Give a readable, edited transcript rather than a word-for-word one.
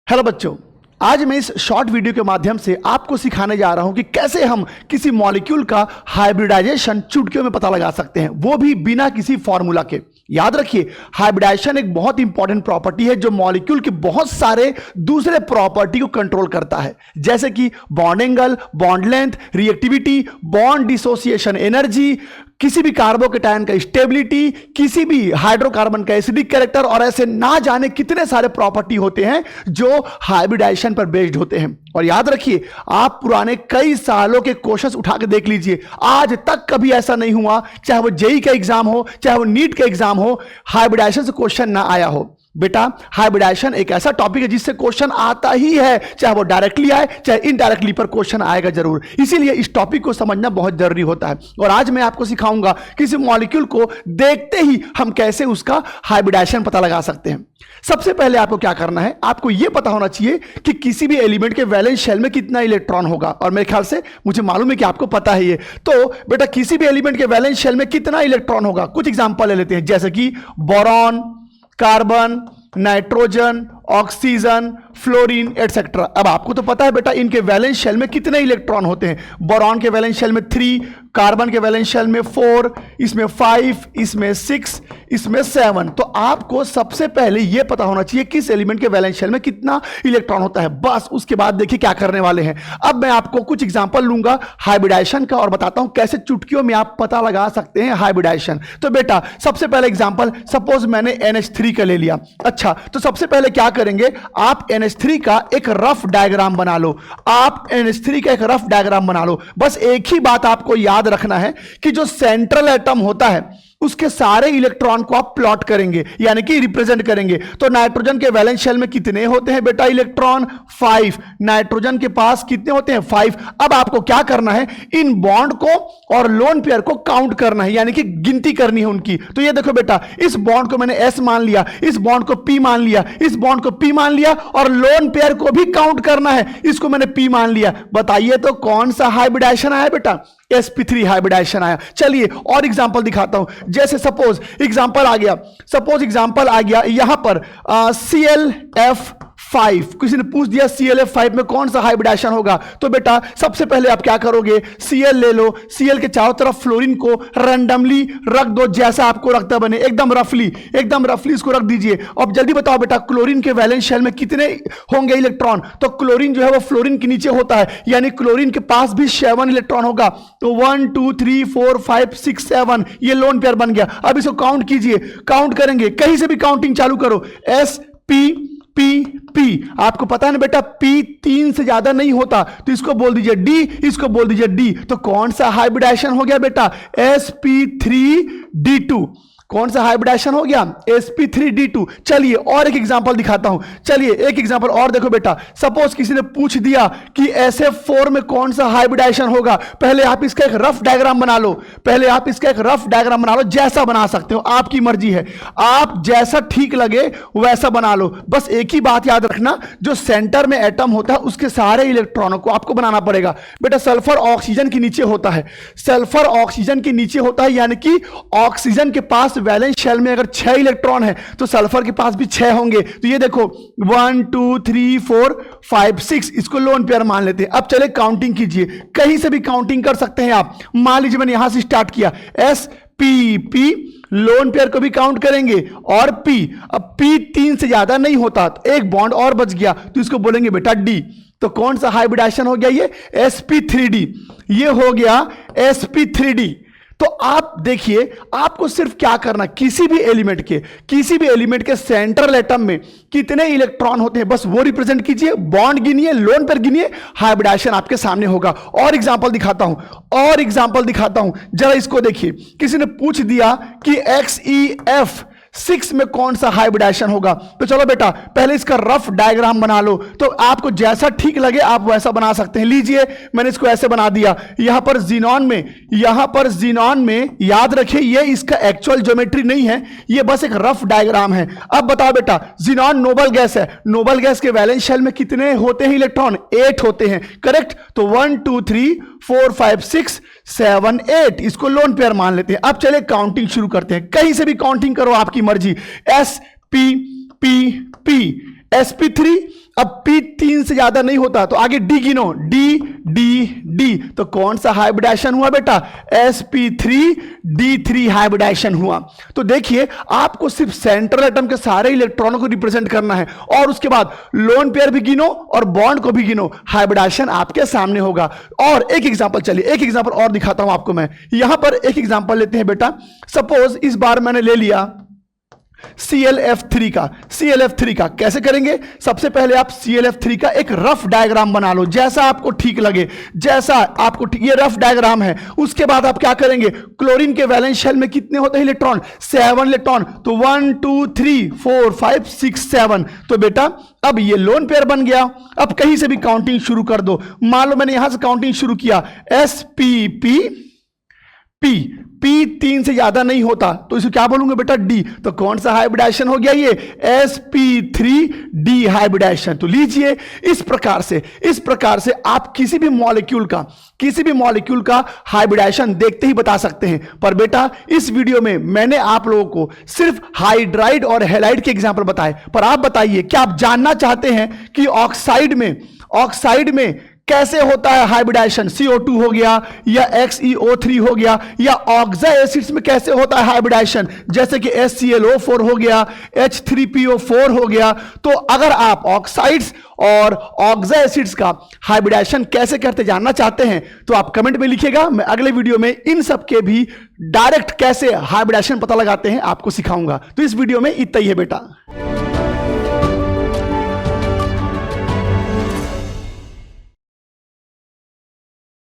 Hello बच्चों, आज मैं इस शॉर्ट वीडियो के माध्यम से आपको सिखाने जा रहा हूं कि कैसे हम किसी मॉलिक्यूल का हाइब्रिडाइजेशन चुटकियों में पता लगा सकते हैं, वो भी बिना किसी फॉर्मूला के। याद रखिए, हाइब्रिडाइजेशन एक बहुत इंपॉर्टेंट प्रॉपर्टी है जो मॉलिक्यूल के बहुत सारे दूसरे प्रॉपर्टी को कंट्रोल करता है, जैसे कि bond angle, bond length, reactivity, bond dissociation energy, किसी भी कार्बोकेटायन का स्टेबिलिटी, किसी भी हाइड्रोकार्बन का एसिडिक कैरेक्टर, और ऐसे ना जाने कितने सारे प्रॉपर्टी होते हैं जो हाइब्रिडाइजेशन पर बेस्ड होते हैं। और याद रखिए, आप पुराने कई सालों के क्वेश्चंस उठा के देख लीजिए, आज तक कभी ऐसा नहीं हुआ, चाहे वो जेईई का एग्जाम हो, चाहे वो नीट का एग्जाम हो, हाइब्रिडाइजेशन से क्वेश्चन ना आया हो। बेटा, हाइब्रिडाइजेशन एक ऐसा टॉपिक है जिससे क्वेश्चन आता ही है, चाहे वो डायरेक्टली आए चाहे इनडायरेक्टली, पर क्वेश्चन आएगा जरूर। इसीलिए इस टॉपिक को समझना बहुत जरूरी होता है। और आज मैं आपको सिखाऊंगा किसी मॉलिक्यूल को देखते ही हम कैसे उसका हाइब्रिडाइजेशन पता लगा सकते हैं। सबसे पहले आपको क्या करना है, आपको यह पता होना चाहिए कि किसी भी एलिमेंट के वैलेंस शेल में कितना इलेक्ट्रॉन होगा, और मेरे ख्याल से मुझे मालूम है कि आपको पता है ये। तो बेटा, किसी भी एलिमेंट के वैलेंस शेल में कितना इलेक्ट्रॉन होगा, कुछ एग्जांपल ले लेते हैं, जैसे कि boron, carbon, nitrogen, oxygen, fluorine etcetera. अब आपको तो पता है बेटा इनके वैलेंस शेल में कितने इलेक्ट्रॉन होते हैं। बोरॉन के वैलेंस शेल में 3, कार्बन के वैलेंस शेल में 4, इसमें 5, इसमें 6, इसमें 7। तो आपको सबसे पहले यह पता होना चाहिए किस एलिमेंट के वैलेंस शेल में कितना इलेक्ट्रॉन होता है। बस उसके बाद देखिए क्या करने वाले हैं। अब मैं आपको कुछ एग्जांपल लूंगा हाइब्रिडाइजेशन का और बताता हूं कैसे चुटकियों में आप पता लगा सकते हैं हाइब्रिडाइजेशन। तो बेटा, सबसे पहले एग्जांपल, सपोज मैंने NH3 का ले लिया। अच्छा, तो सबसे पहले क्या करेंगे, आप NH3 का एक रफ डायग्राम बना लो। आप NH3 का एक रफ डायग्राम बना लो। बस एक ही बात आपको याद रखना है कि जो सेंट्रल एटम होता है उसके सारे इलेक्ट्रॉन को आप प्लॉट करेंगे, यानी कि रिप्रेजेंट करेंगे। तो नाइट्रोजन के वैलेंस शेल में कितने होते हैं बेटा इलेक्ट्रॉन? 5। नाइट्रोजन के पास कितने होते हैं? 5। अब आपको क्या करना है, इन बॉन्ड को और लोन पेयर को काउंट करना है, यानी कि गिनती करनी है उनकी। तो ये देखो बेटा, इस बॉन्ड को मैंने S मान लिया, इस बॉन्ड को P मान लिया, इस बॉन्ड को P मान लिया, और लोन पेयर को भी काउंट करना है, इसको मैंने P मान लिया। बताइए तो कौन सा हाइब्रिडाइजेशन आया बेटा? sp3 हाइब्रिडाइजेशन आया। चलिए और एग्जांपल दिखाता हूं। जैसे सपोज एग्जांपल आ गया यहां पर ClF5। किसी ने पूछ दिया ClF5 में कौन सा हाइब्रिडाइजेशन होगा, तो बेटा सबसे पहले आप क्या करोगे, Cl ले लो, Cl के चारों तरफ फ्लोरीन को रैंडमली रख दो, जैसा आपको रखता बने, एकदम रफली इसको रख दीजिए। अब जल्दी बताओ बेटा, क्लोरीन के वैलेंस शेल में कितने होंगे इलेक्ट्रॉन? तो क्लोरीन जो है वो फ्लोरीन के नीचे होता है, यानी क्लोरीन के पास भी 7 इलेक्ट्रॉन होगा। तो 1 2 3 4 5 6 7, ये लोन पेयर बन गया। अब इसको काउंट कीजिए, काउंट करेंगे, कहीं से भी काउंटिंग चालू करो। SP आपको पता है ना बेटा, P 3 से ज्यादा नहीं होता, तो इसको बोल दीजिए D, इसको बोल दीजिए D। तो कौन सा हाइब्रिडाइजेशन हो गया बेटा? sp3d2। कौन सा हाइब्रिडाइजेशन हो गया? sp3d2। चलिए और एक एग्जांपल दिखाता हूं। चलिए एक एग्जांपल और देखो बेटा, सपोज किसी ने पूछ दिया कि SF4 में कौन सा हाइब्रिडाइजेशन होगा। पहले आप इसका एक रफ डायग्राम बना लो, जैसा बना सकते हो, आपकी मर्जी है, आप जैसा ठीक लगे वैसा बना लो। बस एक ही बात याद रखना, जो सेंटर में एटम होता है उसके सारे इलेक्ट्रॉनों को आपको बनाना पड़ेगा। बेटा, सल्फर ऑक्सीजन के नीचे होता है, यानी कि ऑक्सीजन के पास वैलेंस शेल में अगर 6 इलेक्ट्रॉन है तो सल्फर के पास भी 6 होंगे। तो ये देखो 1 2 3 4 5 6, इसको लोन पेयर मान लेते हैं। अब चले काउंटिंग कीजिए, कहीं से भी काउंटिंग कर सकते हैं आप। मान लीजिए मैंने यहां से स्टार्ट किया, SP लोन पेयर को भी काउंट करेंगे, और P। अब P 3 से ज्यादा नहीं होता, तो एक बॉन्ड और बच गया, तो इसको बोलेंगे बेटा D। तो कौन सा हाइब्रिडाइजेशन हो गया? ये sp3d। ये हो गया sp3d। तो आप देखिए, आपको सिर्फ क्या करना, किसी भी एलिमेंट के सेंट्रल एटम में कितने इलेक्ट्रॉन होते हैं बस वो रिप्रेजेंट कीजिए, बॉन्ड गिनिए, लोन पेयर गिनिए, हाइब्रिडाइजेशन आपके सामने होगा। और एग्जांपल दिखाता हूं, जरा इसको देखिए। किसी ने पूछ दिया कि XeF6 में कौन सा हाइब्रिडाइजेशन होगा। तो चलो बेटा, पहले इसका रफ डायग्राम बना लो, तो आपको जैसा ठीक लगे आप वैसा बना सकते हैं। लीजिए, मैंने इसको ऐसे बना दिया। यहां पर जीनॉन में याद रखिए, ये इसका एक्चुअल ज्योमेट्री नहीं है, ये बस एक रफ डायग्राम है। अब बताओ बेटा, जीनॉन नोबल गैस है, नोबल गैस के वैलेंस शेल में कितने होते हैं इलेक्ट्रॉन? 8 होते हैं, करेक्ट। तो 1 2 3 4 5 6 7 8, इसको लोन पेयर मान लेते हैं। अब चले काउंटिंग शुरू करते हैं, कहीं से भी काउंटिंग करो, आपकी मर्जी। SP sp3, अब p3 से ज्यादा नहीं होता तो आगे d गिनो, d d d, तो कौन सा हाइब्रिडाइजेशन हुआ बेटा? sp3d3 हाइब्रिडाइजेशन हुआ। तो देखिए आपको सिर्फ सेंट्रल एटम के सारे इलेक्ट्रॉनों को रिप्रेजेंट करना है और उसके बाद लोन पेयर भी गिनो और बॉन्ड को भी गिनो, हाइब्रिडाइजेशन आपके सामने होगा। और एक एग्जांपल, चलिए एक एग्जांपल और दिखाता हूं आपको मैं। यहां पर एक एग्जांपल लेते हैं बेटा। सपोज इस बार मैंने ले लिया ClF3 का। ClF3 का कैसे करेंगे? सबसे पहले आप ClF3 का एक रफ डायग्राम बना लो, जैसा आपको ठीक लगे, जैसा आपको ठीक, ये रफ डायग्राम है। उसके बाद आप क्या करेंगे? क्लोरीन के वैलेंस शेल में कितने होते हैं इलेक्ट्रॉन? 7 इलेक्ट्रॉन, तो 1 2 3 4 5 6 7। तो बेटा अब ये लोन पेयर बन गया। अब कहीं से भी काउंटिंग शुरू कर दो। मान लो मैंने यहां से काउंटिंग शुरू किया, spp p 3 से ज्यादा नहीं होता तो इसे क्या बोलूंगा बेटा? D। तो कौन सा हाइब्रिडाइजेशन हो गया? ये sp3d हाइब्रिडाइजेशन। तो लीजिए इस प्रकार से आप किसी भी मॉलिक्यूल का हाइब्रिडाइजेशन देखते ही बता सकते हैं। पर बेटा इस वीडियो में मैंने आप लोगों को सिर्फ हाइड्राइड और हैलाइड के एग्जांपल बताए। पर आप बताइए, क्या आप जानना चाहते हैं कि ऑक्साइड में कैसे होता है हाइब्रिडाइजेशन? CO2 हो गया या XeO3 हो गया, या ऑक्सा एसिड्स में कैसे होता है हाइब्रिडाइजेशन, जैसे कि HClO4 हो गया, H3PO4 हो गया। तो अगर आप ऑक्साइड्स और ऑक्सा एसिड्स का हाइब्रिडाइजेशन कैसे करते जानना चाहते हैं तो आप कमेंट में लिखिएगा। मैं अगले वीडियो में इन सब के भी डायरेक्ट कैसे हाइब्रिडाइजेशन पता लगाते हैं आपको सिखाऊंगा। तो इस वीडियो में इतना ही है बेटा।